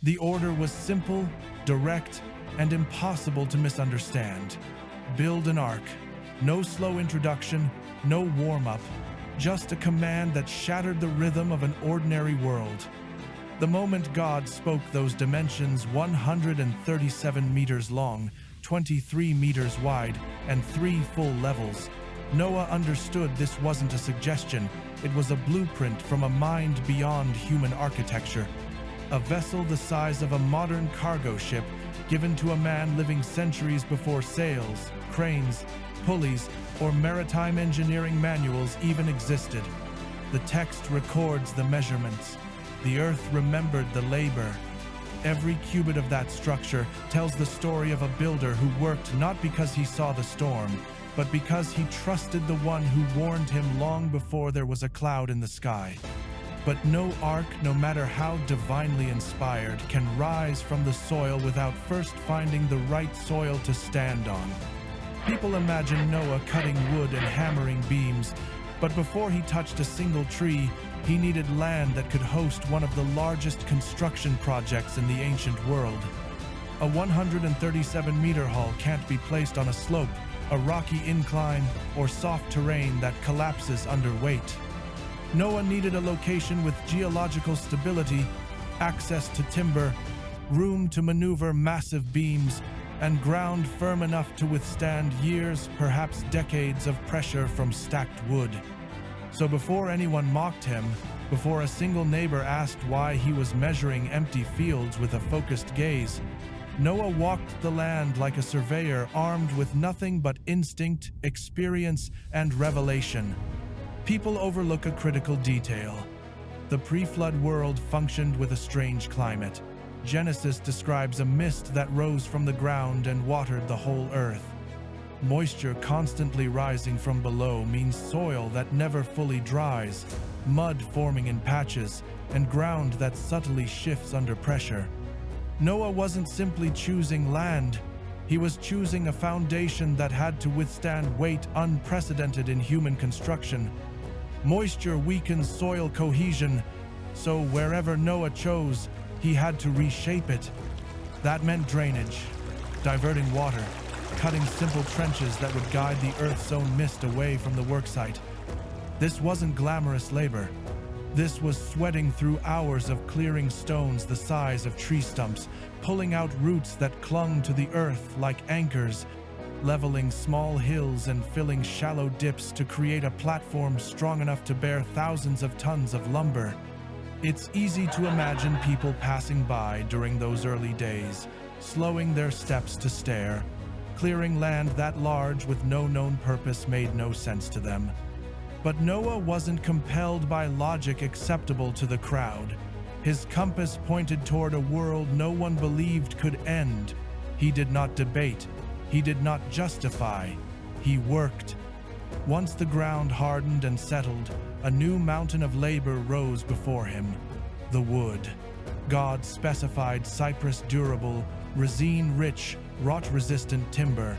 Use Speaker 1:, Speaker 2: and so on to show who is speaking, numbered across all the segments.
Speaker 1: The order was simple, direct, and impossible to misunderstand. Build an ark. No slow introduction, no warm-up, just a command that shattered the rhythm of an ordinary world. The moment God spoke those dimensions, 137 meters long, 23 meters wide, and 3 full levels, Noah understood this wasn't a suggestion, it was a blueprint from a mind beyond human architecture. A vessel the size of a modern cargo ship given to a man living centuries before sails, cranes, pulleys, or maritime engineering manuals even existed. The text records the measurements. The earth remembered the labor. Every cubit of that structure tells the story of a builder who worked not because he saw the storm, but because he trusted the one who warned him long before there was a cloud in the sky. But no ark, no matter how divinely inspired, can rise from the soil without first finding the right soil to stand on. People imagine Noah cutting wood and hammering beams, but before he touched a single tree, he needed land that could host one of the largest construction projects in the ancient world. A 137-meter hull can't be placed on a slope, a rocky incline, or soft terrain that collapses under weight. Noah needed a location with geological stability, access to timber, room to maneuver massive beams, and ground firm enough to withstand years, perhaps decades of pressure from stacked wood. So before anyone mocked him, before a single neighbor asked why he was measuring empty fields with a focused gaze, Noah walked the land like a surveyor armed with nothing but instinct, experience, and revelation. People overlook a critical detail. The pre-flood world functioned with a strange climate. Genesis describes a mist that rose from the ground and watered the whole earth. Moisture constantly rising from below means soil that never fully dries, mud forming in patches, and ground that subtly shifts under pressure. Noah wasn't simply choosing land, he was choosing a foundation that had to withstand weight unprecedented in human construction. Moisture weakens soil cohesion, so wherever Noah chose, he had to reshape it. That meant drainage, diverting water, cutting simple trenches that would guide the earth's own mist away from the worksite. This wasn't glamorous labor. This was sweating through hours of clearing stones the size of tree stumps, pulling out roots that clung to the earth like anchors, leveling small hills and filling shallow dips to create a platform strong enough to bear thousands of tons of lumber. It's easy to imagine people passing by during those early days, slowing their steps to stare. Clearing land that large with no known purpose made no sense to them. But Noah wasn't compelled by logic acceptable to the crowd. His compass pointed toward a world no one believed could end. He did not debate. He did not justify. He worked. Once the ground hardened and settled, a new mountain of labor rose before him: the wood. God specified cypress durable, resin-rich, rot-resistant timber.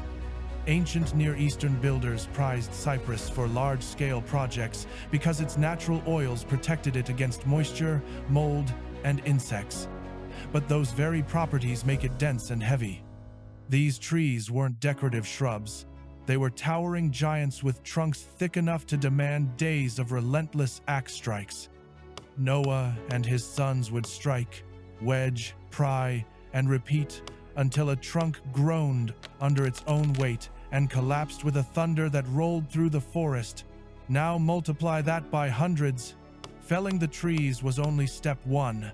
Speaker 1: Ancient Near Eastern builders prized cypress for large-scale projects because its natural oils protected it against moisture, mold, and insects. But those very properties make it dense and heavy. These trees weren't decorative shrubs. They were towering giants with trunks thick enough to demand days of relentless axe strikes. Noah and his sons would strike, wedge, pry, and repeat until a trunk groaned under its own weight and collapsed with a thunder that rolled through the forest. Now multiply that by hundreds. Felling the trees was only step one.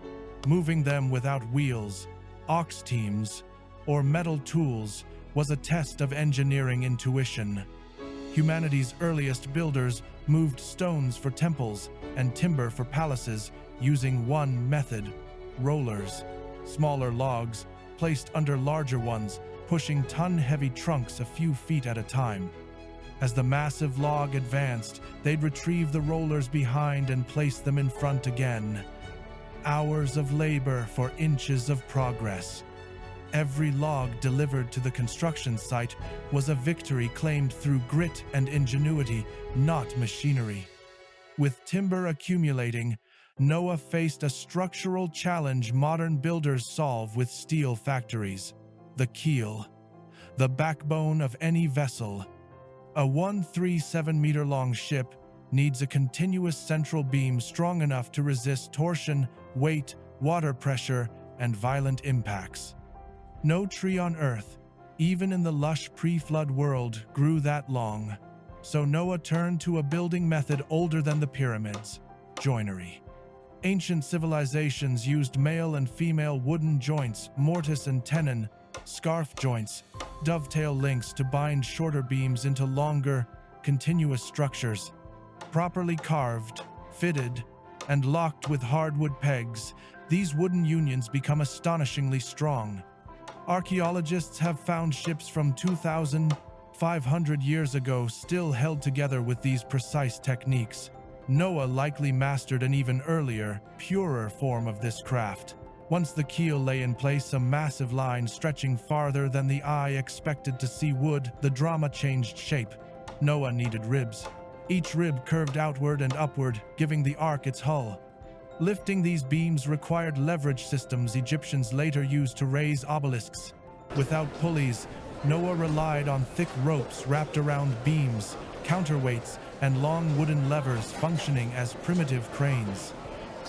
Speaker 1: Moving them without wheels, ox teams, or metal tools was a test of engineering intuition. Humanity's earliest builders moved stones for temples and timber for palaces using one method: rollers. Smaller logs placed under larger ones, pushing ton-heavy trunks a few feet at a time. As the massive log advanced, they'd retrieve the rollers behind and place them in front again. Hours of labor for inches of progress. Every log delivered to the construction site was a victory claimed through grit and ingenuity, not machinery. With timber accumulating, Noah faced a structural challenge modern builders solve with steel factories: the keel, the backbone of any vessel. A 137-meter-long ship needs a continuous central beam strong enough to resist torsion, weight, water pressure, and violent impacts. No tree on Earth, even in the lush pre-flood world, grew that long, so Noah turned to a building method older than the pyramids: joinery. Ancient civilizations used male and female wooden joints, mortise and tenon, scarf joints, dovetail links to bind shorter beams into longer, continuous structures. Properly carved, fitted, and locked with hardwood pegs, these wooden unions become astonishingly strong. Archaeologists have found ships from 2,500 years ago still held together with these precise techniques. Noah likely mastered an even earlier, purer form of this craft. Once the keel lay in place, a massive line stretching farther than the eye expected to see wood, the drama changed shape. Noah needed ribs. Each rib curved outward and upward, giving the ark its hull. Lifting these beams required leverage systems Egyptians later used to raise obelisks. Without pulleys, Noah relied on thick ropes wrapped around beams, counterweights, and long wooden levers functioning as primitive cranes.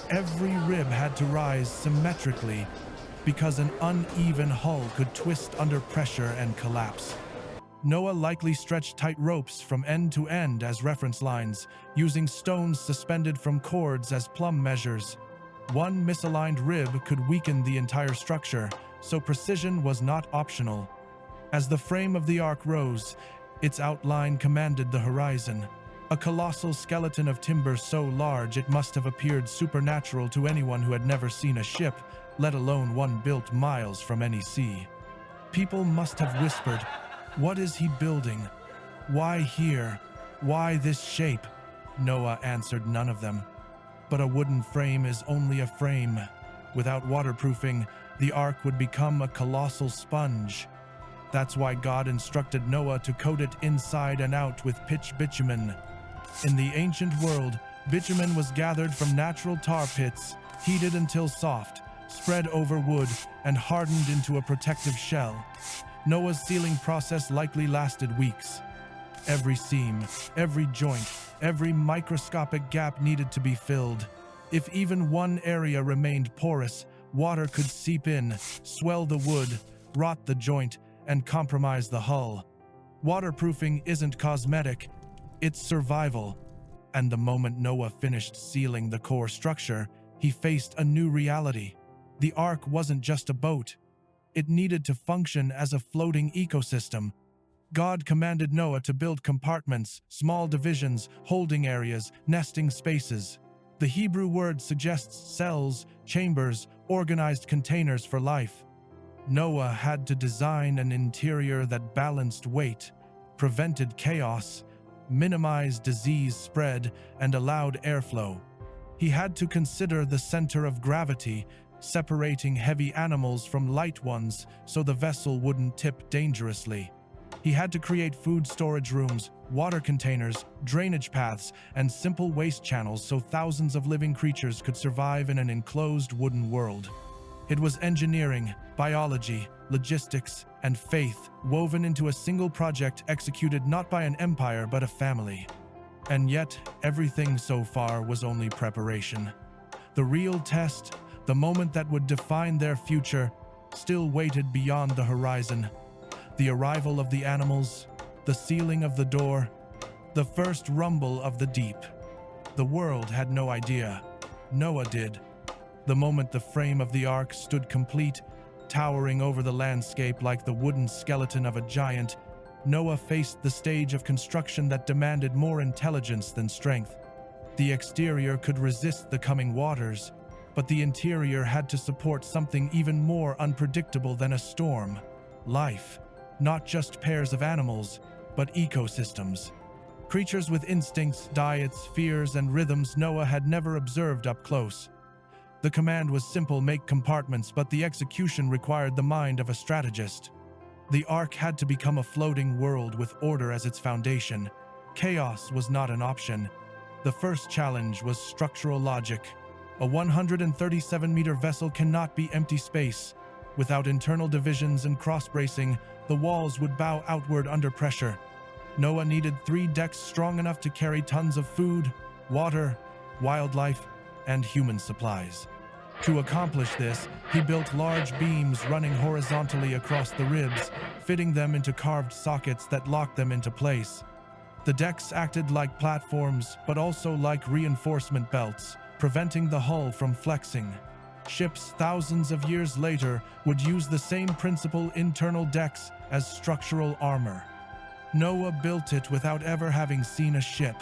Speaker 1: Every rib had to rise symmetrically because an uneven hull could twist under pressure and collapse. Noah likely stretched tight ropes from end to end as reference lines, using stones suspended from cords as plumb measures. One misaligned rib could weaken the entire structure, so precision was not optional. As the frame of the ark rose, its outline commanded the horizon. A colossal skeleton of timber so large it must have appeared supernatural to anyone who had never seen a ship, let alone one built miles from any sea. People must have whispered, "What is he building? Why here? Why this shape?" Noah answered none of them. But a wooden frame is only a frame. Without waterproofing, the ark would become a colossal sponge. That's why God instructed Noah to coat it inside and out with pitch bitumen. In the ancient world, bitumen was gathered from natural tar pits, heated until soft, spread over wood, and hardened into a protective shell. Noah's sealing process likely lasted weeks. Every seam, every joint, every microscopic gap needed to be filled. If even one area remained porous, water could seep in, swell the wood, rot the joint, and compromise the hull. Waterproofing isn't cosmetic, it's survival. And the moment Noah finished sealing the core structure, he faced a new reality. The ark wasn't just a boat. It needed to function as a floating ecosystem. God commanded Noah to build compartments, small divisions, holding areas, nesting spaces. The Hebrew word suggests cells, chambers, organized containers for life. Noah had to design an interior that balanced weight, prevented chaos, minimized disease spread, and allowed airflow. He had to consider the center of gravity, separating heavy animals from light ones so the vessel wouldn't tip dangerously. He had to create food storage rooms, water containers, drainage paths, and simple waste channels so thousands of living creatures could survive in an enclosed wooden world. It was engineering, biology, logistics, and faith woven into a single project executed not by an empire but a family. And yet, everything so far was only preparation. The real test, the moment that would define their future, still waited beyond the horizon. The arrival of the animals, the sealing of the door, the first rumble of the deep. The world had no idea. Noah did. The moment the frame of the ark stood complete, towering over the landscape like the wooden skeleton of a giant, Noah faced the stage of construction that demanded more intelligence than strength. The exterior could resist the coming waters, but the interior had to support something even more unpredictable than a storm: life. Not just pairs of animals, but ecosystems. Creatures with instincts, diets, fears, and rhythms Noah had never observed up close. The command was simple: make compartments, but the execution required the mind of a strategist. The ark had to become a floating world with order as its foundation. Chaos was not an option. The first challenge was structural logic. A 137-meter vessel cannot be empty space. Without internal divisions and cross-bracing, the walls would bow outward under pressure. Noah needed 3 decks strong enough to carry tons of food, water, wildlife, and human supplies. To accomplish this, he built large beams running horizontally across the ribs, fitting them into carved sockets that locked them into place. The decks acted like platforms, but also like reinforcement belts, preventing the hull from flexing. Ships thousands of years later would use the same principle, internal decks, as structural armor. Noah built it without ever having seen a ship.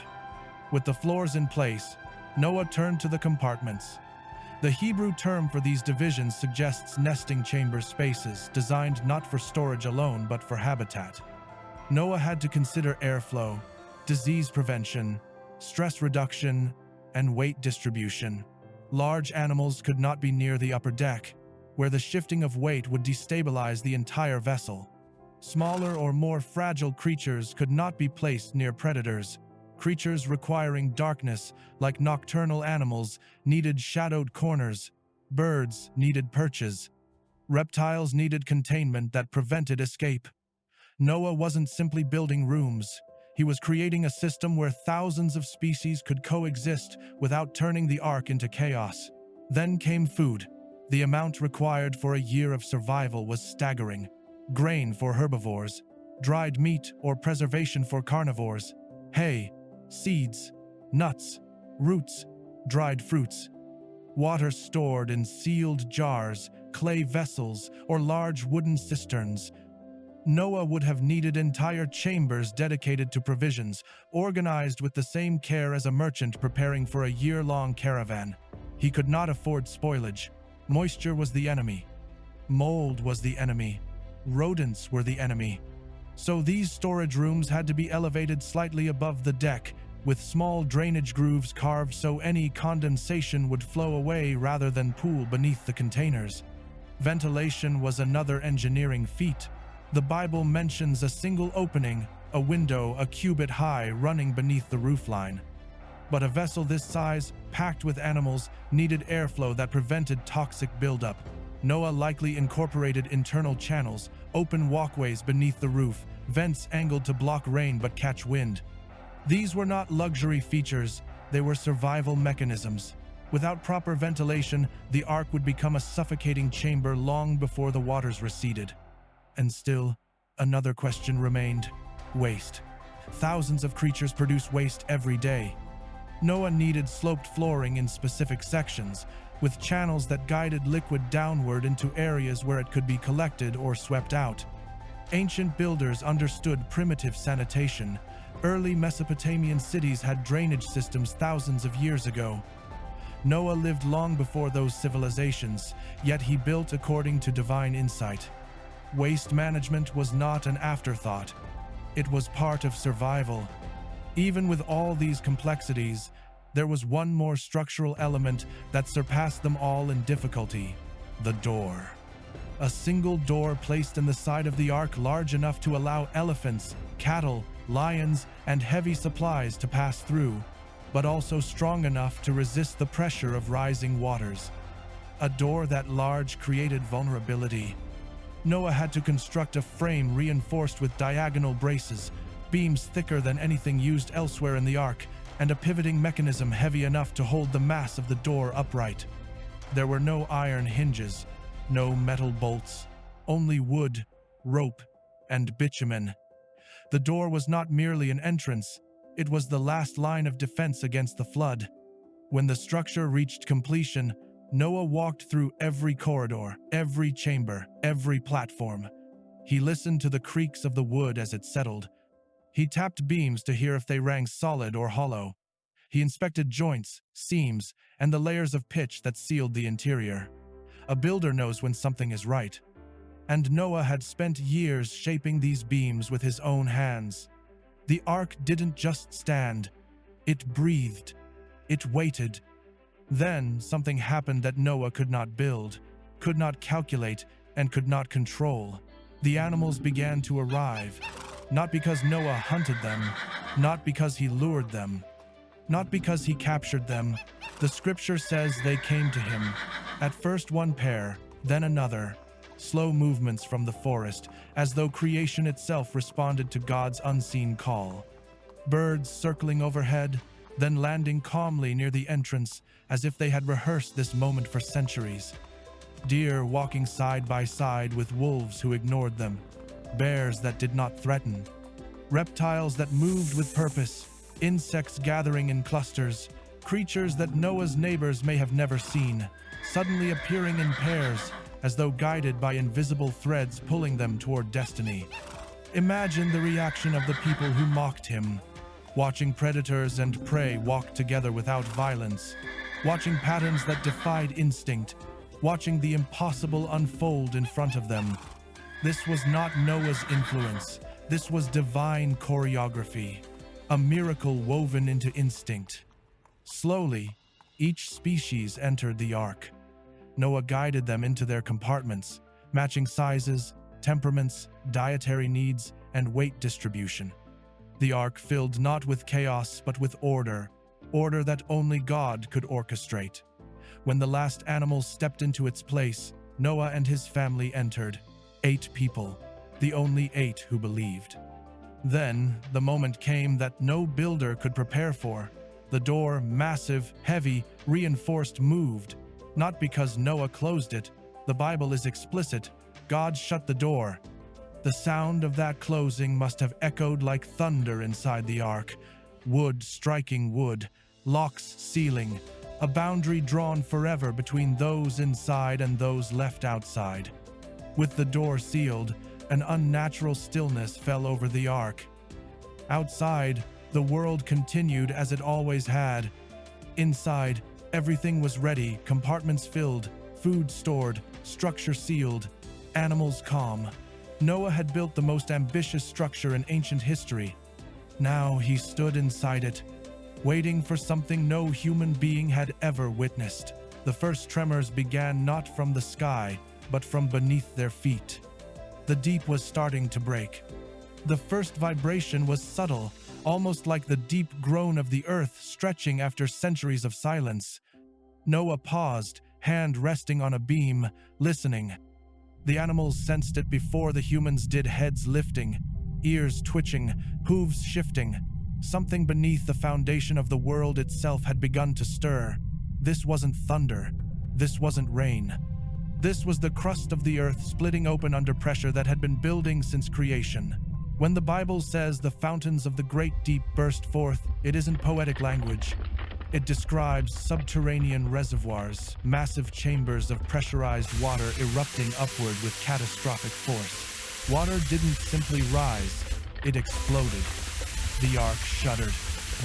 Speaker 1: With the floors in place, Noah turned to the compartments. The Hebrew term for these divisions suggests nesting chamber spaces designed not for storage alone but for habitat. Noah had to consider airflow, disease prevention, stress reduction, and weight distribution. Large animals could not be near the upper deck, where the shifting of weight would destabilize the entire vessel. Smaller or more fragile creatures could not be placed near predators. Creatures requiring darkness, like nocturnal animals, needed shadowed corners. Birds needed perches. Reptiles needed containment that prevented escape. Noah wasn't simply building rooms. He was creating a system where thousands of species could coexist without turning the Ark into chaos. Then came food. The amount required for a year of survival was staggering. Grain for herbivores, dried meat or preservation for carnivores, hay, seeds, nuts, roots, dried fruits. Water stored in sealed jars, clay vessels, or large wooden cisterns. Noah would have needed entire chambers dedicated to provisions, organized with the same care as a merchant preparing for a year-long caravan. He could not afford spoilage. Moisture was the enemy. Mold was the enemy. Rodents were the enemy. So these storage rooms had to be elevated slightly above the deck, with small drainage grooves carved so any condensation would flow away rather than pool beneath the containers. Ventilation was another engineering feat. The Bible mentions a single opening, a window a cubit high running beneath the roofline. But a vessel this size, packed with animals, needed airflow that prevented toxic buildup. Noah likely incorporated internal channels, open walkways beneath the roof, vents angled to block rain but catch wind. These were not luxury features, they were survival mechanisms. Without proper ventilation, the Ark would become a suffocating chamber long before the waters receded. And still, another question remained: waste. Thousands of creatures produce waste every day. Noah needed sloped flooring in specific sections, with channels that guided liquid downward into areas where it could be collected or swept out. Ancient builders understood primitive sanitation. Early Mesopotamian cities had drainage systems thousands of years ago. Noah lived long before those civilizations, yet he built according to divine insight. Waste management was not an afterthought. It was part of survival. Even with all these complexities, there was one more structural element that surpassed them all in difficulty: the door. A single door placed in the side of the Ark large enough to allow elephants, cattle, lions, and heavy supplies to pass through, but also strong enough to resist the pressure of rising waters. A door that large created vulnerability. Noah had to construct a frame reinforced with diagonal braces, beams thicker than anything used elsewhere in the Ark, and a pivoting mechanism heavy enough to hold the mass of the door upright. There were no iron hinges, no metal bolts, only wood, rope, and bitumen. The door was not merely an entrance, it was the last line of defense against the flood. When the structure reached completion, Noah walked through every corridor, every chamber, every platform. He listened to the creaks of the wood as it settled. He tapped beams to hear if they rang solid or hollow. He inspected joints, seams, and the layers of pitch that sealed the interior. A builder knows when something is right. And Noah had spent years shaping these beams with his own hands. The Ark didn't just stand. It breathed. It waited. Then something happened that Noah could not build, could not calculate, and could not control. The animals began to arrive. Not because Noah hunted them, not because he lured them. not because he captured them. The scripture says they came to him. At first one pair, then another. Slow movements from the forest, as though creation itself responded to God's unseen call. Birds circling overhead, then landing calmly near the entrance, as if they had rehearsed this moment for centuries. Deer walking side by side with wolves who ignored them. Bears that did not threaten. Reptiles that moved with purpose. Insects gathering in clusters. Creatures that Noah's neighbors may have never seen, suddenly appearing in pairs, as though guided by invisible threads pulling them toward destiny. Imagine the reaction of the people who mocked him, watching predators and prey walk together without violence, watching patterns that defied instinct, watching the impossible unfold in front of them. This was not Noah's influence. This was divine choreography, a miracle woven into instinct. Slowly, each species entered the ark. Noah guided them into their compartments, matching sizes, temperaments, dietary needs, and weight distribution. The ark filled not with chaos but with order that only God could orchestrate. When the last animal stepped into its place, Noah and his family entered. 8 people, the only 8 who believed. Then, the moment came that no builder could prepare for. The door, massive, heavy, reinforced, moved. Not because Noah closed it. The Bible is explicit. God shut the door. The sound of that closing must have echoed like thunder inside the ark. Wood striking wood, locks sealing, a boundary drawn forever between those inside and those left outside. With the door sealed, an unnatural stillness fell over the ark. Outside, the world continued as it always had. Inside, everything was ready, compartments filled, food stored, structure sealed, animals calm. Noah had built the most ambitious structure in ancient history. Now he stood inside it, waiting for something no human being had ever witnessed. The first tremors began not from the sky, but from beneath their feet. The deep was starting to break. The first vibration was subtle, almost like the deep groan of the earth stretching after centuries of silence. Noah paused, hand resting on a beam, listening. The animals sensed it before the humans did, heads lifting, ears twitching, hooves shifting. Something beneath the foundation of the world itself had begun to stir. This wasn't thunder. This wasn't rain. This was the crust of the earth splitting open under pressure that had been building since creation. When the Bible says the fountains of the great deep burst forth, it isn't poetic language. It describes subterranean reservoirs, massive chambers of pressurized water erupting upward with catastrophic force. Water didn't simply rise, it exploded. The ark shuddered.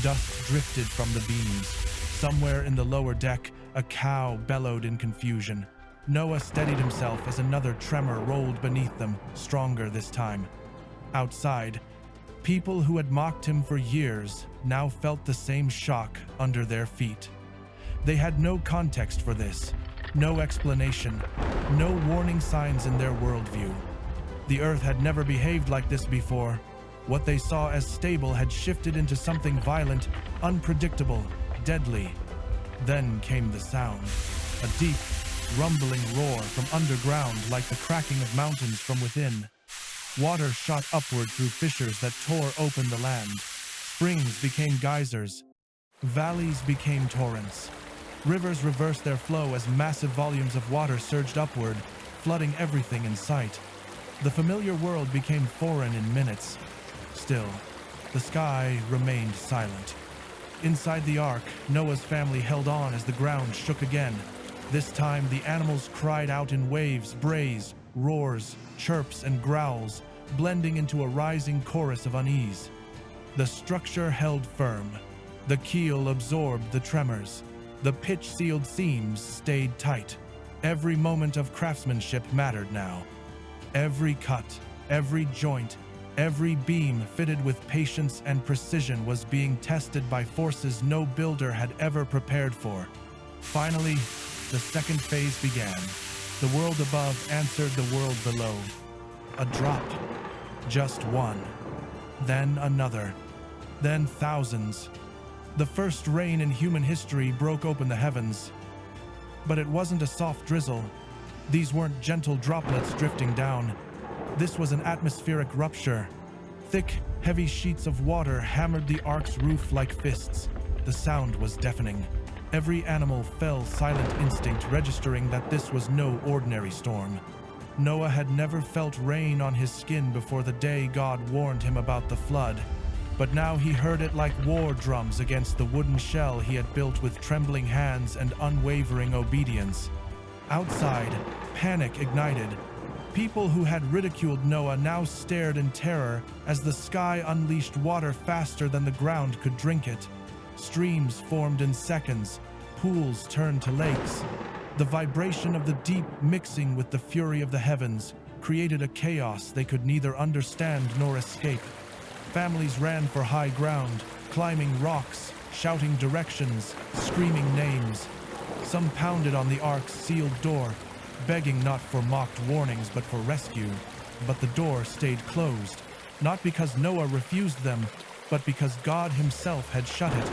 Speaker 1: Dust drifted from the beams. Somewhere in the lower deck, a cow bellowed in confusion. Noah steadied himself as another tremor rolled beneath them, stronger this time. Outside, people who had mocked him for years now felt the same shock under their feet. They had no context for this, no explanation, no warning signs in their worldview. The earth had never behaved like this before. What they saw as stable had shifted into something violent, unpredictable, deadly. Then came the sound, a deep, rumbling roar from underground like the cracking of mountains from within. Water shot upward through fissures that tore open the land. Springs became geysers. Valleys became torrents. Rivers reversed their flow as massive volumes of water surged upward, flooding everything in sight. The familiar world became foreign in minutes. Still, the sky remained silent. Inside the ark, Noah's family held on as the ground shook again. This time, the animals cried out in waves, brays, roars, chirps, and growls, blending into a rising chorus of unease. The structure held firm. The keel absorbed the tremors. The pitch-sealed seams stayed tight. Every moment of craftsmanship mattered now. Every cut, every joint, every beam fitted with patience and precision was being tested by forces no builder had ever prepared for. Finally, the second phase began. The world above answered the world below. A drop. Just one. Then another. Then thousands. The first rain in human history broke open the heavens. But it wasn't a soft drizzle. These weren't gentle droplets drifting down. This was an atmospheric rupture. Thick, heavy sheets of water hammered the ark's roof like fists. The sound was deafening. Every animal fell silent instinct, registering that this was no ordinary storm. Noah had never felt rain on his skin before the day God warned him about the flood. But now he heard it like war drums against the wooden shell he had built with trembling hands and unwavering obedience. Outside, panic ignited. People who had ridiculed Noah now stared in terror as the sky unleashed water faster than the ground could drink it. Streams formed in seconds, pools turned to lakes. The vibration of the deep mixing with the fury of the heavens created a chaos they could neither understand nor escape. Families ran for high ground, climbing rocks, shouting directions, screaming names. Some pounded on the ark's sealed door, begging not for mocked warnings but for rescue. But the door stayed closed, not because Noah refused them, but because God himself had shut it.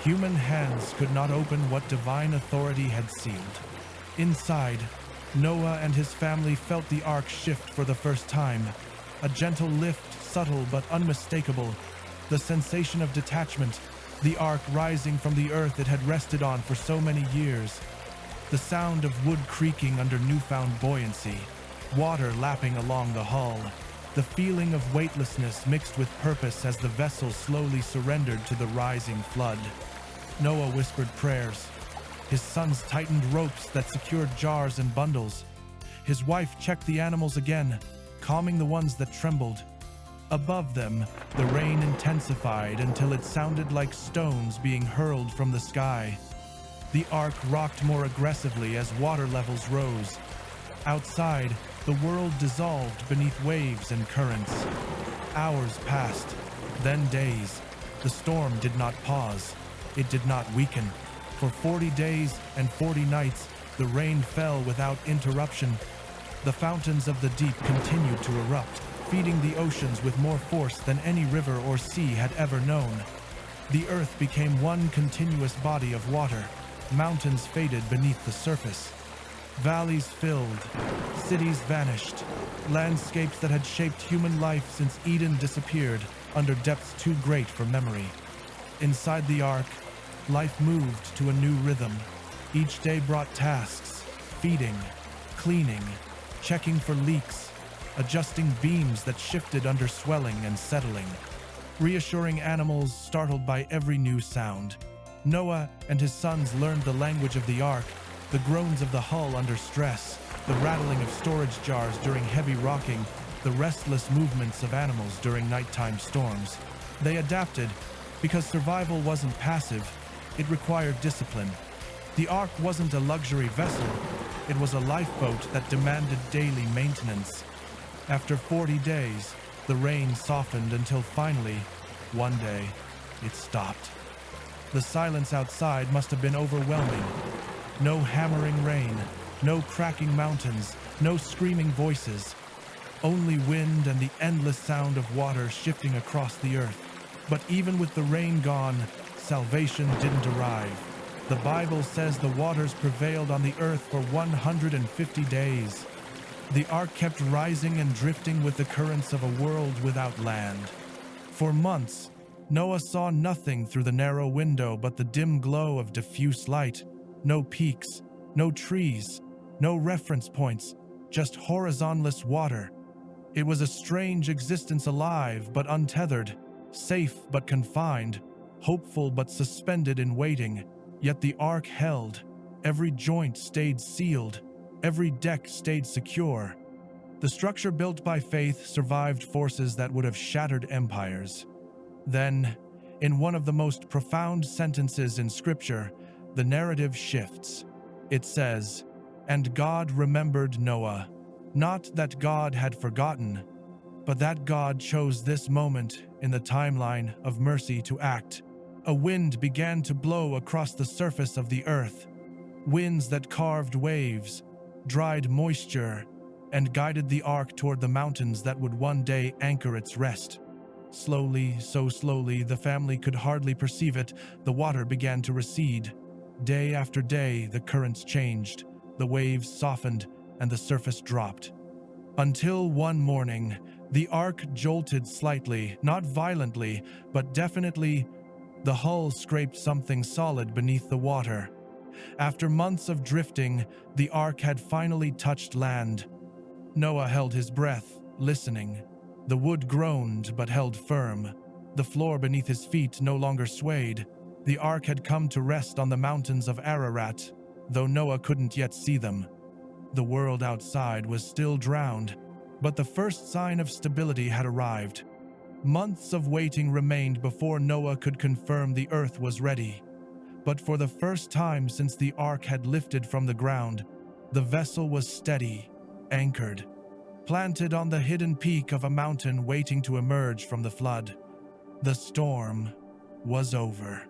Speaker 1: Human hands could not open what divine authority had sealed. Inside, Noah and his family felt the ark shift for the first time. A gentle lift, subtle but unmistakable. The sensation of detachment, the ark rising from the earth it had rested on for so many years. The sound of wood creaking under newfound buoyancy, water lapping along the hull. The feeling of weightlessness mixed with purpose as the vessel slowly surrendered to the rising flood. Noah whispered prayers. His sons tightened ropes that secured jars and bundles. His wife checked the animals again, calming the ones that trembled. Above them, the rain intensified until it sounded like stones being hurled from the sky. The ark rocked more aggressively as water levels rose. Outside, the world dissolved beneath waves and currents. Hours passed, then days. The storm did not pause. It did not weaken. For 40 days and 40 nights, the rain fell without interruption. The fountains of the deep continued to erupt, feeding the oceans with more force than any river or sea had ever known. The earth became one continuous body of water. Mountains faded beneath the surface. Valleys filled. Cities vanished. Landscapes that had shaped human life since Eden disappeared under depths too great for memory. Inside the ark, life moved to a new rhythm. Each day brought tasks: feeding, cleaning, checking for leaks, adjusting beams that shifted under swelling and settling, reassuring animals startled by every new sound. Noah and his sons learned the language of the ark, the groans of the hull under stress, the rattling of storage jars during heavy rocking, the restless movements of animals during nighttime storms. They adapted because survival wasn't passive, it required discipline. The ark wasn't a luxury vessel, it was a lifeboat that demanded daily maintenance. After 40 days, the rain softened until finally, one day, it stopped. The silence outside must have been overwhelming. No hammering rain, no cracking mountains, no screaming voices. Only wind and the endless sound of water shifting across the earth. But even with the rain gone, salvation didn't arrive. The Bible says the waters prevailed on the earth for 150 days. The ark kept rising and drifting with the currents of a world without land. For months, Noah saw nothing through the narrow window but the dim glow of diffuse light. No peaks, no trees, no reference points, just horizonless water. It was a strange existence, alive but untethered, safe but confined, hopeful but suspended in waiting. Yet the ark held. Every joint stayed sealed. Every deck stayed secure. The structure built by faith survived forces that would have shattered empires. Then, in one of the most profound sentences in Scripture, the narrative shifts. It says, "And God remembered Noah." Not that God had forgotten, but that God chose this moment in the timeline of mercy to act. A wind began to blow across the surface of the earth. Winds that carved waves, dried moisture, and guided the ark toward the mountains that would one day anchor its rest. Slowly, so slowly, the family could hardly perceive it, the water began to recede. Day after day, the currents changed, the waves softened, and the surface dropped. Until one morning, the Ark jolted slightly, not violently, but definitely. The hull scraped something solid beneath the water. After months of drifting, the Ark had finally touched land. Noah held his breath, listening. The wood groaned but held firm. The floor beneath his feet no longer swayed. The Ark had come to rest on the mountains of Ararat, though Noah couldn't yet see them. The world outside was still drowned, but the first sign of stability had arrived. Months of waiting remained before Noah could confirm the earth was ready. But for the first time since the Ark had lifted from the ground, the vessel was steady, anchored, planted on the hidden peak of a mountain waiting to emerge from the flood. The storm was over,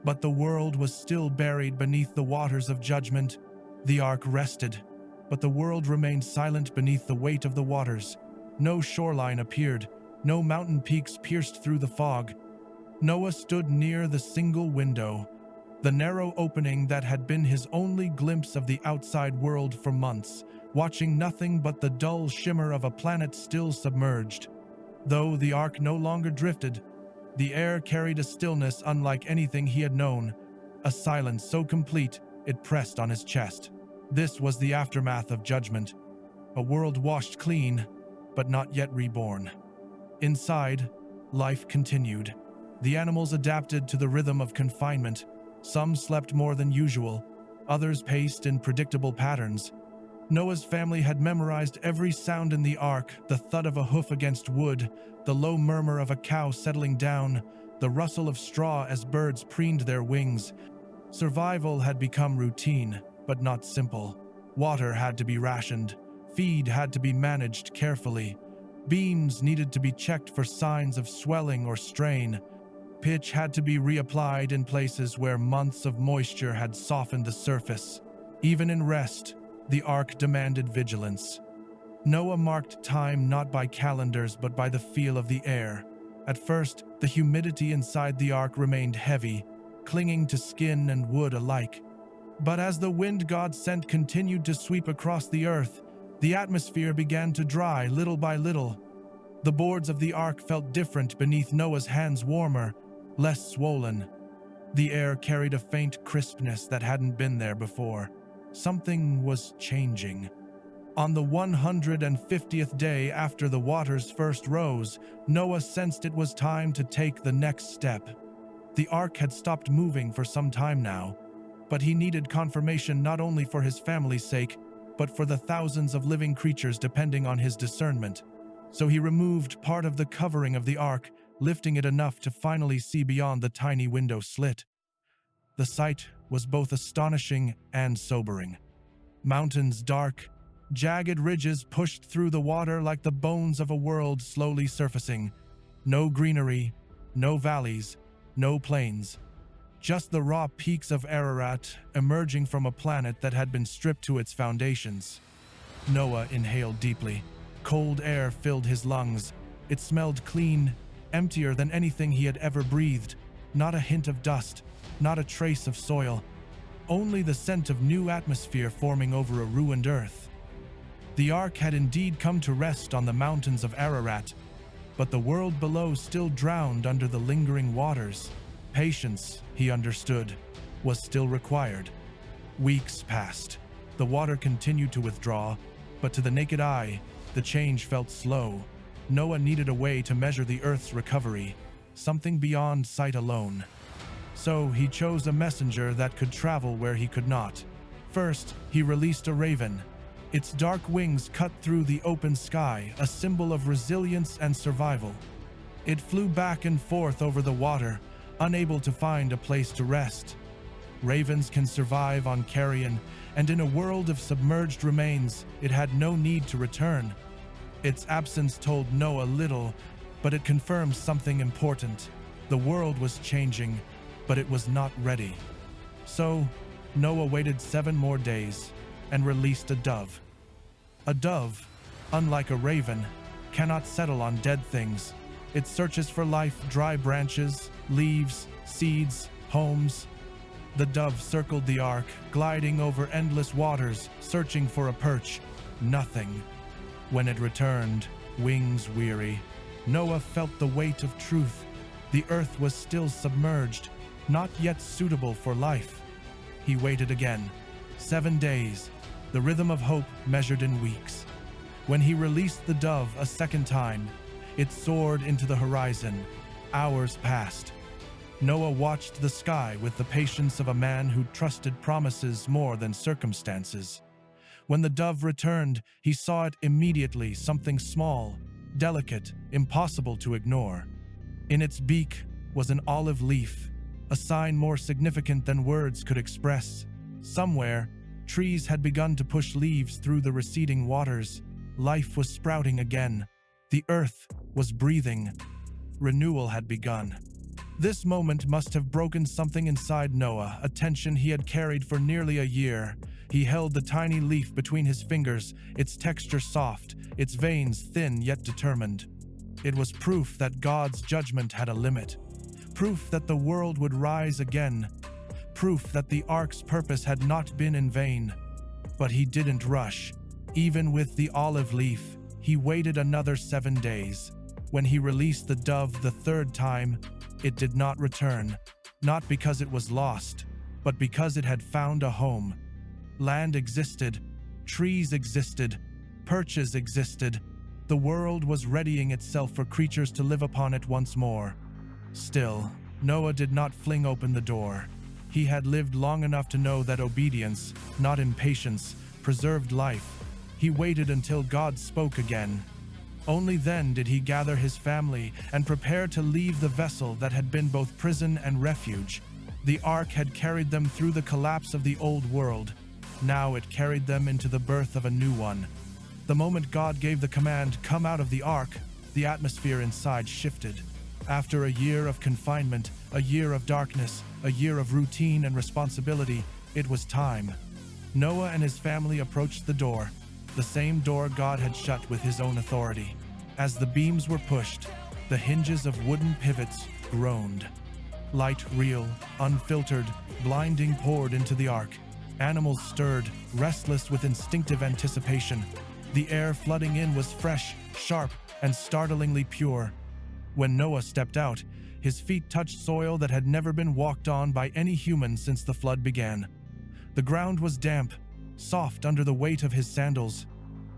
Speaker 1: but the world was still buried beneath the waters of judgment. The Ark rested, but the world remained silent beneath the weight of the waters. No shoreline appeared, no mountain peaks pierced through the fog. Noah stood near the single window, the narrow opening that had been his only glimpse of the outside world for months, watching nothing but the dull shimmer of a planet still submerged. Though the Ark no longer drifted, the air carried a stillness unlike anything he had known, a silence so complete it pressed on his chest. This was the aftermath of judgment, a world washed clean, but not yet reborn. Inside, life continued. The animals adapted to the rhythm of confinement. Some slept more than usual, others paced in predictable patterns. Noah's family had memorized every sound in the Ark: the thud of a hoof against wood, the low murmur of a cow settling down, the rustle of straw as birds preened their wings. Survival had become routine, but not simple. Water had to be rationed, feed had to be managed carefully, beams needed to be checked for signs of swelling or strain. Pitch had to be reapplied in places where months of moisture had softened the surface. Even in rest, the Ark demanded vigilance. Noah marked time not by calendars but by the feel of the air. At first, the humidity inside the Ark remained heavy, clinging to skin and wood alike. But as the wind God sent continued to sweep across the earth, the atmosphere began to dry little by little. The boards of the Ark felt different beneath Noah's hands, warmer, less swollen. The air carried a faint crispness that hadn't been there before. Something was changing. On the 150th day after the waters first rose, Noah sensed it was time to take the next step. The Ark had stopped moving for some time now, but he needed confirmation not only for his family's sake, but for the thousands of living creatures depending on his discernment. So he removed part of the covering of the Ark, lifting it enough to finally see beyond the tiny window slit. The sight was both astonishing and sobering. Mountains dark, jagged ridges pushed through the water like the bones of a world slowly surfacing. No greenery, no valleys, no plains. Just the raw peaks of Ararat emerging from a planet that had been stripped to its foundations. Noah inhaled deeply. Cold air filled his lungs. It smelled clean, emptier than anything he had ever breathed. Not a hint of dust, not a trace of soil. Only the scent of new atmosphere forming over a ruined earth. The Ark had indeed come to rest on the mountains of Ararat, but the world below still drowned under the lingering waters. Patience, he understood, was still required. Weeks passed. The water continued to withdraw, but to the naked eye, the change felt slow. Noah needed a way to measure the Earth's recovery, something beyond sight alone. So he chose a messenger that could travel where he could not. First, he released a raven. Its dark wings cut through the open sky, a symbol of resilience and survival. It flew back and forth over the water, unable to find a place to rest. Ravens can survive on carrion, and in a world of submerged remains, it had no need to return. Its absence told Noah little, but it confirmed something important. The world was changing, but it was not ready. So, Noah waited 7 more days and released a dove. A dove, unlike a raven, cannot settle on dead things. It searches for life, dry branches, leaves, seeds, homes. The dove circled the ark, gliding over endless waters, searching for a perch. Nothing. When it returned, wings weary, Noah felt the weight of truth. The earth was still submerged, not yet suitable for life. He waited again. 7 days, the rhythm of hope measured in weeks. When he released the dove a second time, it soared into the horizon. Hours passed. Noah watched the sky with the patience of a man who trusted promises more than circumstances. When the dove returned, he saw it immediately, something small, delicate, impossible to ignore. In its beak was an olive leaf, a sign more significant than words could express. Somewhere, trees had begun to push leaves through the receding waters. Life was sprouting again. The earth was breathing. Renewal had begun. This moment must have broken something inside Noah, a tension he had carried for nearly a year. He held the tiny leaf between his fingers, its texture soft, its veins thin yet determined. It was proof that God's judgment had a limit. Proof that the world would rise again. Proof that the ark's purpose had not been in vain. But he didn't rush. Even with the olive leaf, he waited another 7 days. When he released the dove the third time, it did not return, not because it was lost, but because it had found a home. Land existed, trees existed, perches existed. The world was readying itself for creatures to live upon it once more. Still, Noah did not fling open the door. He had lived long enough to know that obedience, not impatience, preserved life. He waited until God spoke again. Only then did he gather his family and prepare to leave the vessel that had been both prison and refuge. The ark had carried them through the collapse of the old world. Now it carried them into the birth of a new one. The moment God gave the command, "Come out of the ark," the atmosphere inside shifted. After a year of confinement, a year of darkness, a year of routine and responsibility, it was time. Noah and his family approached the door, the same door God had shut with his own authority. As the beams were pushed, the hinges of wooden pivots groaned. Light, real, unfiltered, blinding poured into the ark. Animals stirred, restless with instinctive anticipation. The air flooding in was fresh, sharp, and startlingly pure. When Noah stepped out, his feet touched soil that had never been walked on by any human since the flood began. The ground was damp, soft under the weight of his sandals.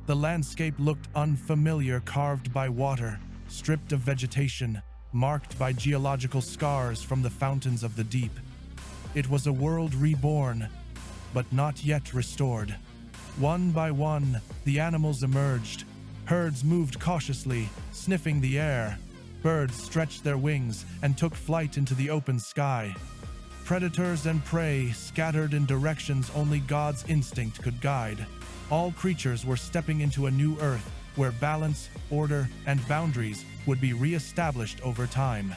Speaker 1: The landscape looked unfamiliar, carved by water, stripped of vegetation, marked by geological scars from the fountains of the deep. It was a world reborn, but not yet restored. One by one, the animals emerged. Herds moved cautiously, sniffing the air. Birds stretched their wings and took flight into the open sky. Predators and prey scattered in directions only God's instinct could guide. All creatures were stepping into a new earth where balance, order, and boundaries would be re-established over time.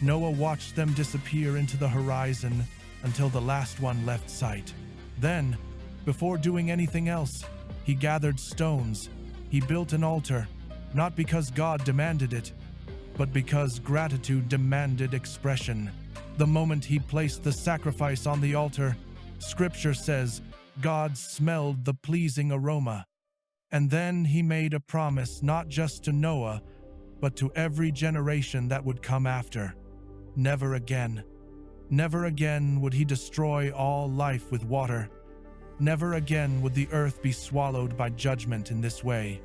Speaker 1: Noah watched them disappear into the horizon until the last one left sight. Then, before doing anything else, he gathered stones. He built an altar, not because God demanded it, but because gratitude demanded expression. The moment he placed the sacrifice on the altar, Scripture says, God smelled the pleasing aroma. And then he made a promise not just to Noah, but to every generation that would come after. Never again. Never again would he destroy all life with water. Never again would the earth be swallowed by judgment in this way.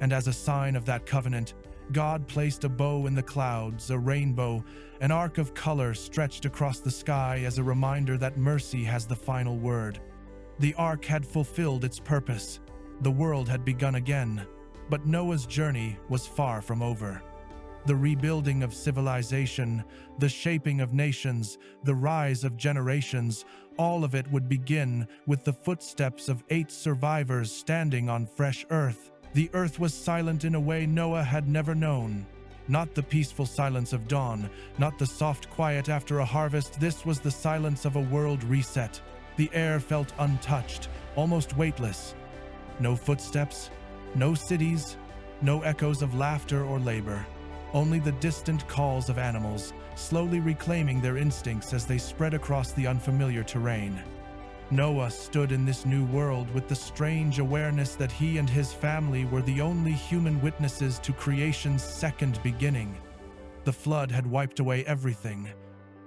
Speaker 1: And as a sign of that covenant, God placed a bow in the clouds, a rainbow, an arc of color stretched across the sky as a reminder that mercy has the final word. The ark had fulfilled its purpose. The world had begun again. But Noah's journey was far from over. The rebuilding of civilization, the shaping of nations, the rise of generations, all of it would begin with the footsteps of 8 survivors standing on fresh earth. The earth was silent in a way Noah had never known. Not the peaceful silence of dawn, not the soft quiet after a harvest. This was the silence of a world reset. The air felt untouched, almost weightless. No footsteps, no cities, no echoes of laughter or labor. only the distant calls of animals, slowly reclaiming their instincts as they spread across the unfamiliar terrain. Noah stood in this new world with the strange awareness that he and his family were the only human witnesses to creation's second beginning. The flood had wiped away everything,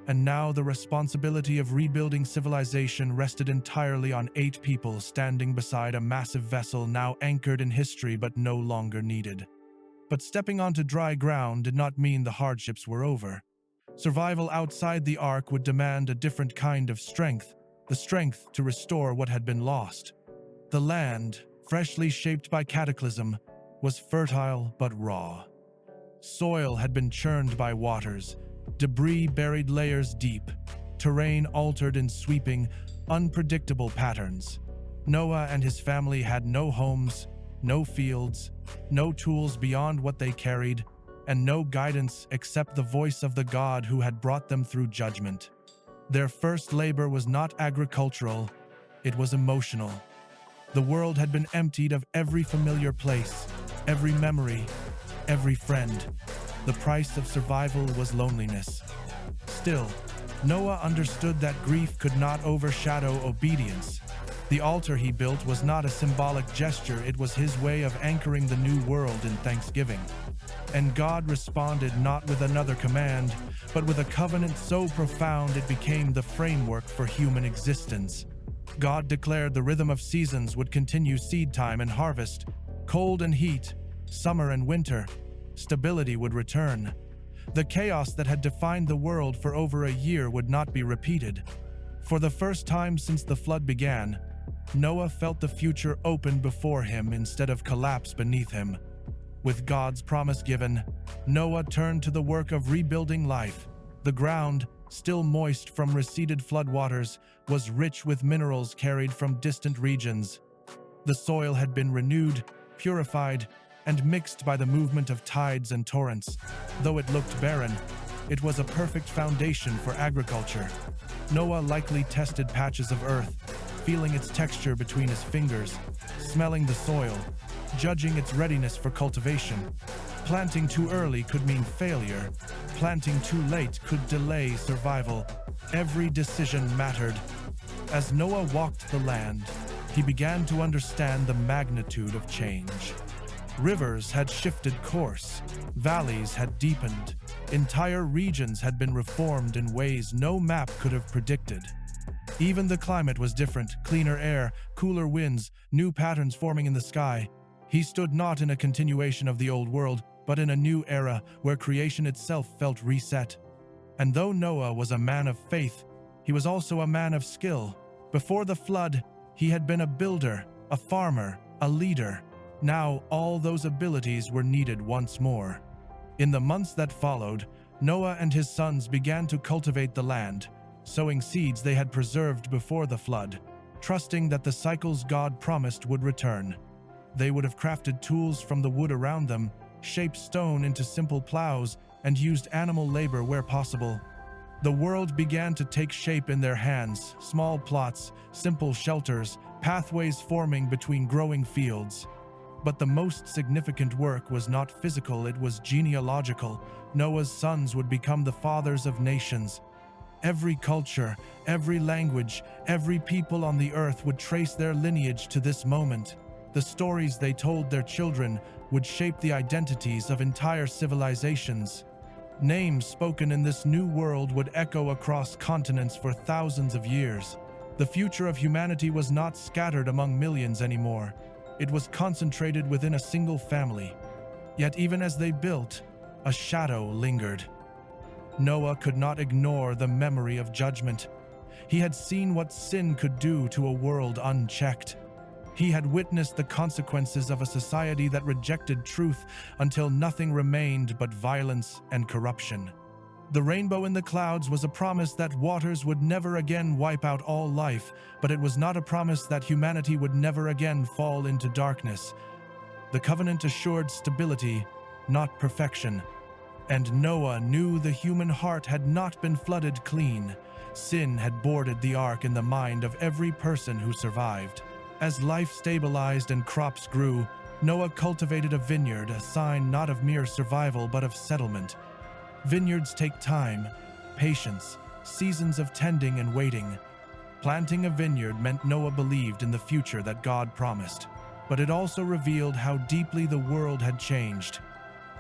Speaker 1: and now the responsibility of rebuilding civilization rested entirely on 8 people standing beside a massive vessel now anchored in history but no longer needed. But stepping onto dry ground did not mean the hardships were over. Survival outside the Ark would demand a different kind of strength, the strength to restore what had been lost. The land, freshly shaped by cataclysm, was fertile but raw. Soil had been churned by waters, debris buried layers deep, terrain altered in sweeping, unpredictable patterns. Noah and his family had no homes, no fields, no tools beyond what they carried, and no guidance except the voice of the God who had brought them through judgment. Their first labor was not agricultural, it was emotional. The world had been emptied of every familiar place, every memory, every friend. The price of survival was loneliness. Still, Noah understood that grief could not overshadow obedience. The altar he built was not a symbolic gesture, it was his way of anchoring the new world in thanksgiving. And God responded not with another command, but with a covenant so profound it became the framework for human existence. God declared the rhythm of seasons would continue: seed time and harvest, cold and heat, summer and winter. Stability would return. The chaos that had defined the world for over a year would not be repeated. For the first time since the flood began, Noah felt the future open before him instead of collapse beneath him. With God's promise given, Noah turned to the work of rebuilding life. The ground, still moist from receded floodwaters, was rich with minerals carried from distant regions. The soil had been renewed, purified, and mixed by the movement of tides and torrents. Though it looked barren, it was a perfect foundation for agriculture. Noah likely tested patches of earth, feeling its texture between his fingers, smelling the soil, judging its readiness for cultivation. Planting too early could mean failure. Planting too late could delay survival. Every decision mattered. As Noah walked the land, he began to understand the magnitude of change. Rivers had shifted course, valleys had deepened, entire regions had been reformed in ways no map could have predicted. Even the climate was different: cleaner air, cooler winds, new patterns forming in the sky. He stood not in a continuation of the old world, but in a new era where creation itself felt reset. And though Noah was a man of faith, he was also a man of skill. Before the flood, he had been a builder, a farmer, a leader. Now, all those abilities were needed once more. In the months that followed, Noah and his sons began to cultivate the land, sowing seeds they had preserved before the flood, trusting that the cycles God promised would return. They would have crafted tools from the wood around them, shaped stone into simple plows, and used animal labor where possible. The world began to take shape in their hands: small plots, simple shelters, pathways forming between growing fields. But the most significant work was not physical, it was genealogical. Noah's sons would become the fathers of nations. Every culture, every language, every people on the earth would trace their lineage to this moment. The stories they told their children would shape the identities of entire civilizations. Names spoken in this new world would echo across continents for thousands of years. The future of humanity was not scattered among millions anymore. It was concentrated within a single family. Yet even as they built, a shadow lingered. Noah could not ignore the memory of judgment. He had seen what sin could do to a world unchecked. He had witnessed the consequences of a society that rejected truth until nothing remained but violence and corruption. The rainbow in the clouds was a promise that waters would never again wipe out all life, but it was not a promise that humanity would never again fall into darkness. The covenant assured stability, not perfection. And Noah knew the human heart had not been flooded clean. Sin had boarded the ark in the mind of every person who survived. As life stabilized and crops grew, Noah cultivated a vineyard, a sign not of mere survival but of settlement. Vineyards take time, patience, seasons of tending and waiting. Planting a vineyard meant Noah believed in the future that God promised, but it also revealed how deeply the world had changed.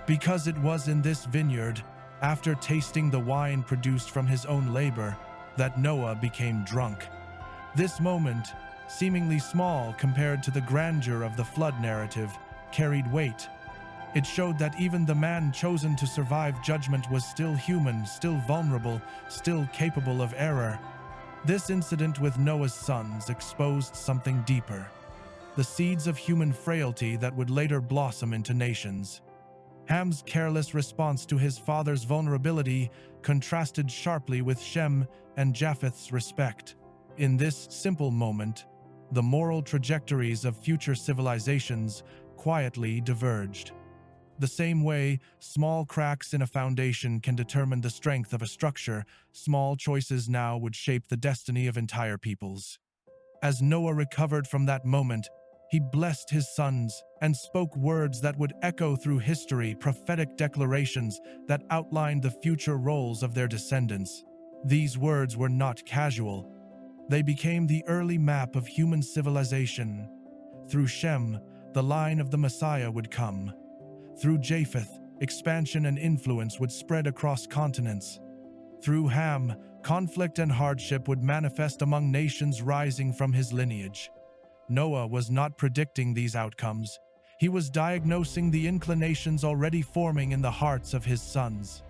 Speaker 1: Because it was in this vineyard, after tasting the wine produced from his own labor, that Noah became drunk. This moment, seemingly small compared to the grandeur of the flood narrative, carried weight. It showed that even the man chosen to survive judgment was still human, still vulnerable, still capable of error. This incident with Noah's sons exposed something deeper: the seeds of human frailty that would later blossom into nations. Ham's careless response to his father's vulnerability contrasted sharply with Shem and Japheth's respect. In this simple moment, the moral trajectories of future civilizations quietly diverged. The same way small cracks in a foundation can determine the strength of a structure, small choices now would shape the destiny of entire peoples. As Noah recovered from that moment, he blessed his sons and spoke words that would echo through history, prophetic declarations that outlined the future roles of their descendants. These words were not casual. They became the early map of human civilization. Through Shem, the line of the Messiah would come. Through Japheth, expansion and influence would spread across continents. Through Ham, conflict and hardship would manifest among nations rising from his lineage. Noah was not predicting these outcomes. He was diagnosing the inclinations already forming in the hearts of his sons.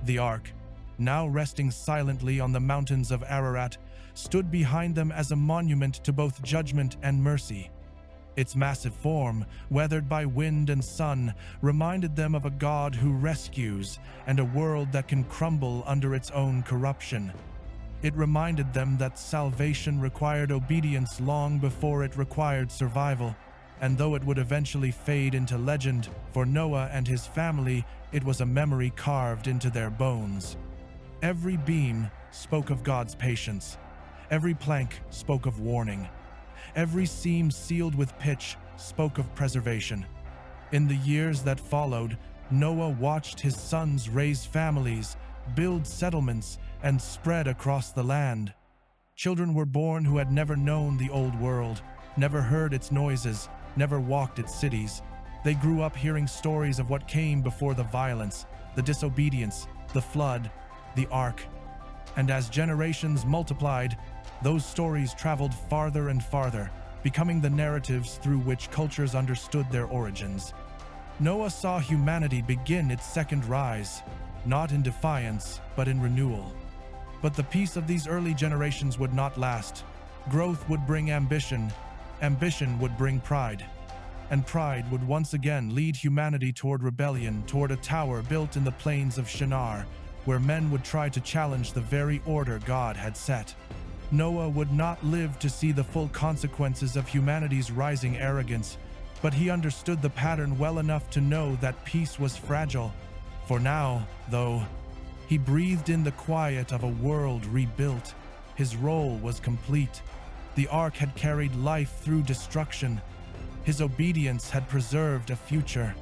Speaker 1: The Ark, now resting silently on the mountains of Ararat, stood behind them as a monument to both judgment and mercy. Its massive form, weathered by wind and sun, reminded them of a God who rescues and a world that can crumble under its own corruption. It reminded them that salvation required obedience long before it required survival, and though it would eventually fade into legend, for Noah and his family, it was a memory carved into their bones. Every beam spoke of God's patience. Every plank spoke of warning. Every seam sealed with pitch spoke of preservation. In the years that followed, Noah watched his sons raise families, build settlements, and spread across the land. Children were born who had never known the old world, never heard its noises, never walked its cities. They grew up hearing stories of what came before the violence, the disobedience, the flood, the ark. And as generations multiplied, those stories traveled farther and farther, becoming the narratives through which cultures understood their origins. Noah saw humanity begin its second rise, not in defiance, but in renewal. But the peace of these early generations would not last. Growth would bring ambition, ambition would bring pride, and pride would once again lead humanity toward rebellion, toward a tower built in the plains of Shinar, where men would try to challenge the very order God had set. Noah would not live to see the full consequences of humanity's rising arrogance, but he understood the pattern well enough to know that peace was fragile. For now, though, he breathed in the quiet of a world rebuilt. His role was complete. The ark had carried life through destruction. His obedience had preserved a future.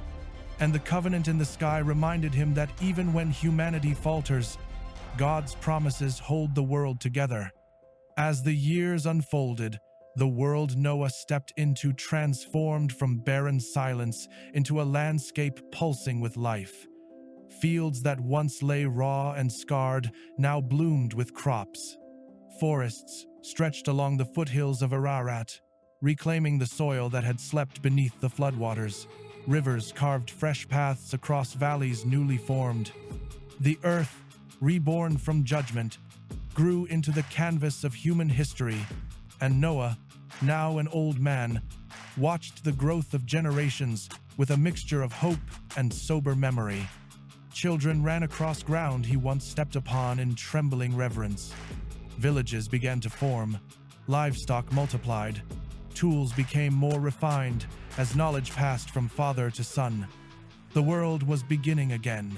Speaker 1: And the covenant in the sky reminded him that even when humanity falters, God's promises hold the world together. As the years unfolded, the world Noah stepped into transformed from barren silence into a landscape pulsing with life. Fields that once lay raw and scarred now bloomed with crops. Forests stretched along the foothills of Ararat, reclaiming the soil that had slept beneath the floodwaters. Rivers carved fresh paths across valleys newly formed. The earth, reborn from judgment, grew into the canvas of human history, and Noah, now an old man, watched the growth of generations with a mixture of hope and sober memory. Children ran across ground he once stepped upon in trembling reverence. Villages began to form, livestock multiplied, tools became more refined as knowledge passed from father to son. The world was beginning again,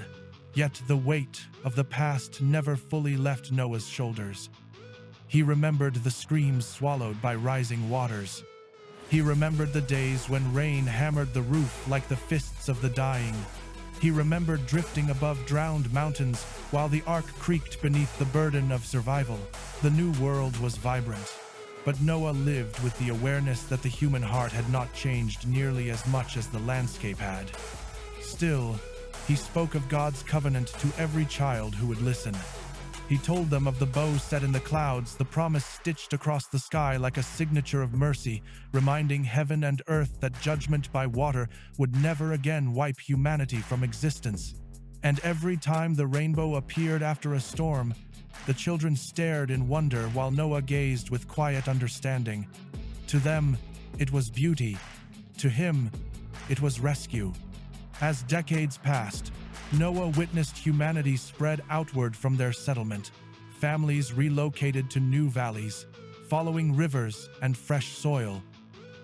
Speaker 1: yet the weight of the past never fully left Noah's shoulders. He remembered the screams swallowed by rising waters, He remembered the days when rain hammered the roof like the fists of the dying. He remembered drifting above drowned mountains while the ark creaked beneath the burden of survival. The new world was vibrant, but Noah lived with the awareness that the human heart had not changed nearly as much as the landscape had. Still, he spoke of God's covenant to every child who would listen. He told them of the bow set in the clouds, the promise stitched across the sky like a signature of mercy, reminding heaven and earth that judgment by water would never again wipe humanity from existence. And every time the rainbow appeared after a storm, the children stared in wonder while Noah gazed with quiet understanding. To them, it was beauty. To him, it was rescue. As decades passed, Noah witnessed humanity spread outward from their settlement. Families relocated to new valleys, following rivers and fresh soil.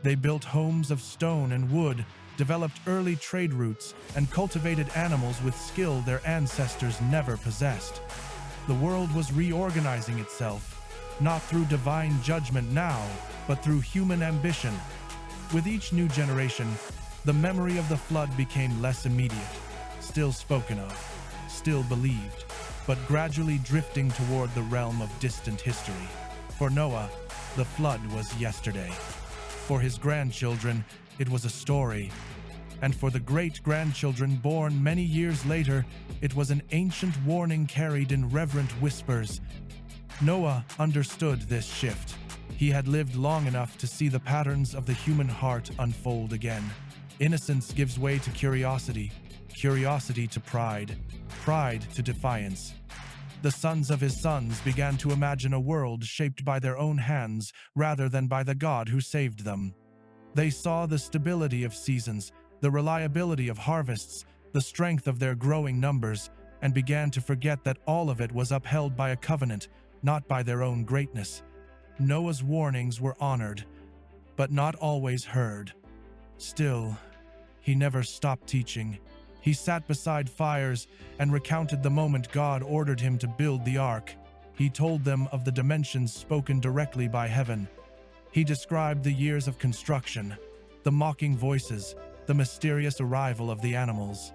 Speaker 1: They built homes of stone and wood, developed early trade routes, and cultivated animals with skill their ancestors never possessed. The world was reorganizing itself, not through divine judgment now, but through human ambition. With each new generation, the memory of the flood became less immediate. Still spoken of, still believed, but gradually drifting toward the realm of distant history. For Noah, the flood was yesterday. For his grandchildren, it was a story. And for the great-grandchildren born many years later, it was an ancient warning carried in reverent whispers. Noah understood this shift. He had lived long enough to see the patterns of the human heart unfold again. Innocence gives way to curiosity, curiosity to pride, pride to defiance. The sons of his sons began to imagine a world shaped by their own hands rather than by the God who saved them. They saw the stability of seasons, the reliability of harvests, the strength of their growing numbers, and began to forget that all of it was upheld by a covenant, not by their own greatness. Noah's warnings were honored, but not always heard. Still, he never stopped teaching. He sat beside fires and recounted the moment God ordered him to build the ark. He told them of the dimensions spoken directly by heaven. He described the years of construction, the mocking voices, the mysterious arrival of the animals.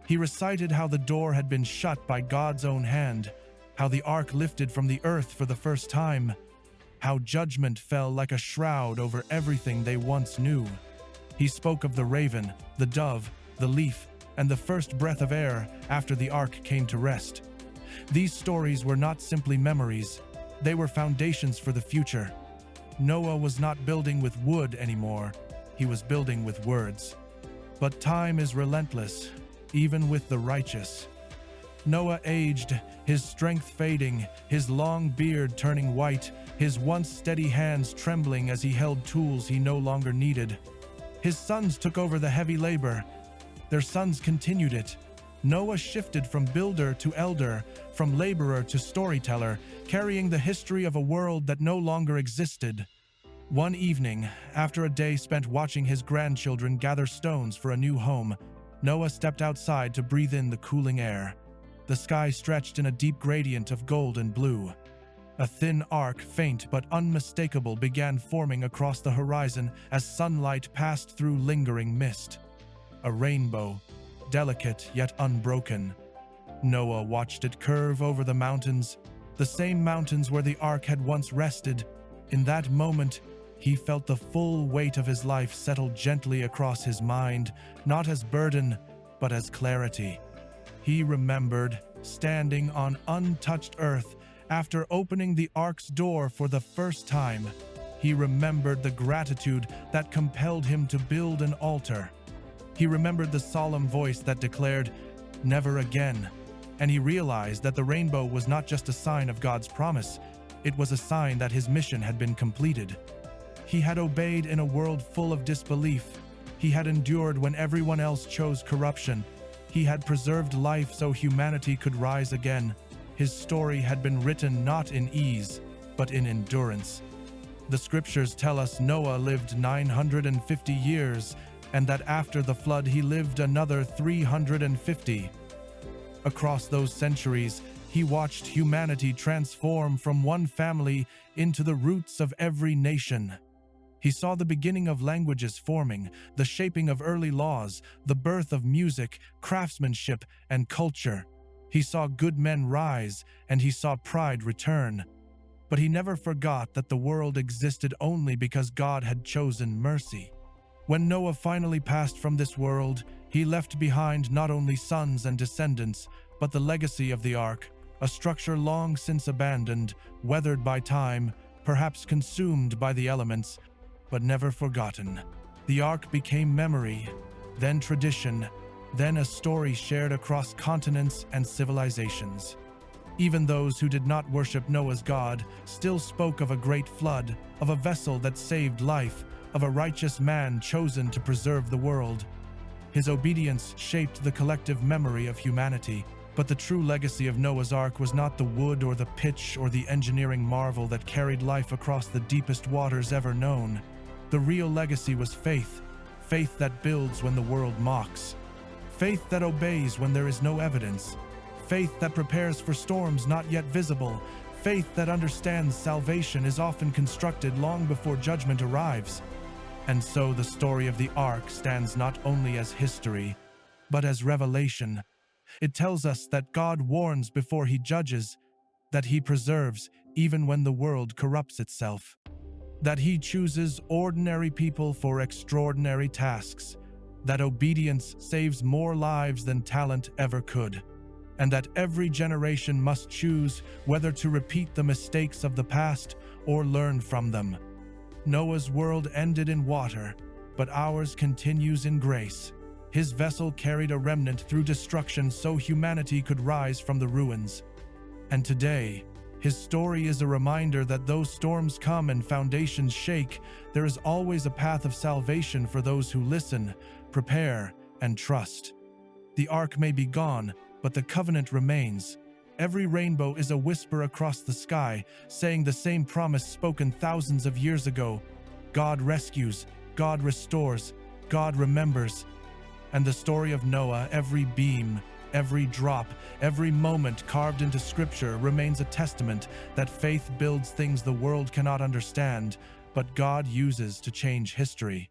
Speaker 1: He recited how the door had been shut by God's own hand, how the ark lifted from the earth for the first time, how judgment fell like a shroud over everything they once knew. He spoke of the raven, the dove, the leaf, and the first breath of air after the ark came to rest. These stories were not simply memories, they were foundations for the future. Noah was not building with wood anymore, he was building with words. But time is relentless, even with the righteous. Noah aged, his strength fading, his long beard turning white, his once steady hands trembling as he held tools he no longer needed. His sons took over the heavy labor. Their sons continued it. Noah shifted from builder to elder, from laborer to storyteller, carrying the history of a world that no longer existed. One evening, after a day spent watching his grandchildren gather stones for a new home, Noah stepped outside to breathe in the cooling air. The sky stretched in a deep gradient of gold and blue. A thin arc, faint but unmistakable, began forming across the horizon as sunlight passed through lingering mist. A rainbow, delicate yet unbroken. Noah watched it curve over the mountains, the same mountains where the ark had once rested. In that moment, he felt the full weight of his life settle gently across his mind, not as burden, but as clarity. He remembered standing on untouched earth after opening the ark's door for the first time. He remembered the gratitude that compelled him to build an altar. He remembered the solemn voice that declared, "Never again." And he realized that the rainbow was not just a sign of God's promise, it was a sign that his mission had been completed. He had obeyed in a world full of disbelief. He had endured when everyone else chose corruption. He had preserved life so humanity could rise again. His story had been written not in ease, but in endurance. The scriptures tell us Noah lived 950 years, and that after the flood he lived another 350. Across those centuries, he watched humanity transform from one family into the roots of every nation. He saw the beginning of languages forming, the shaping of early laws, the birth of music, craftsmanship, and culture. He saw good men rise, and he saw pride return. But he never forgot that the world existed only because God had chosen mercy. When Noah finally passed from this world, he left behind not only sons and descendants, but the legacy of the ark, a structure long since abandoned, weathered by time, perhaps consumed by the elements, but never forgotten. The ark became memory, then tradition, then a story shared across continents and civilizations. Even those who did not worship Noah's God still spoke of a great flood, of a vessel that saved life, of a righteous man chosen to preserve the world. His obedience shaped the collective memory of humanity, but the true legacy of Noah's Ark was not the wood or the pitch or the engineering marvel that carried life across the deepest waters ever known. The real legacy was faith, faith that builds when the world mocks, faith that obeys when there is no evidence, faith that prepares for storms not yet visible, faith that understands salvation is often constructed long before judgment arrives. And so the story of the Ark stands not only as history, but as revelation. It tells us that God warns before he judges, that he preserves even when the world corrupts itself, that he chooses ordinary people for extraordinary tasks, that obedience saves more lives than talent ever could, and that every generation must choose whether to repeat the mistakes of the past or learn from them. Noah's world ended in water, but ours continues in grace. His vessel carried a remnant through destruction so humanity could rise from the ruins. And today, his story is a reminder that though storms come and foundations shake, there is always a path of salvation for those who listen, prepare, and trust. The ark may be gone, but the covenant remains. Every rainbow is a whisper across the sky, saying the same promise spoken thousands of years ago. God rescues, God restores, God remembers. And the story of Noah, every beam, every drop, every moment carved into Scripture remains a testament that faith builds things the world cannot understand, but God uses to change history.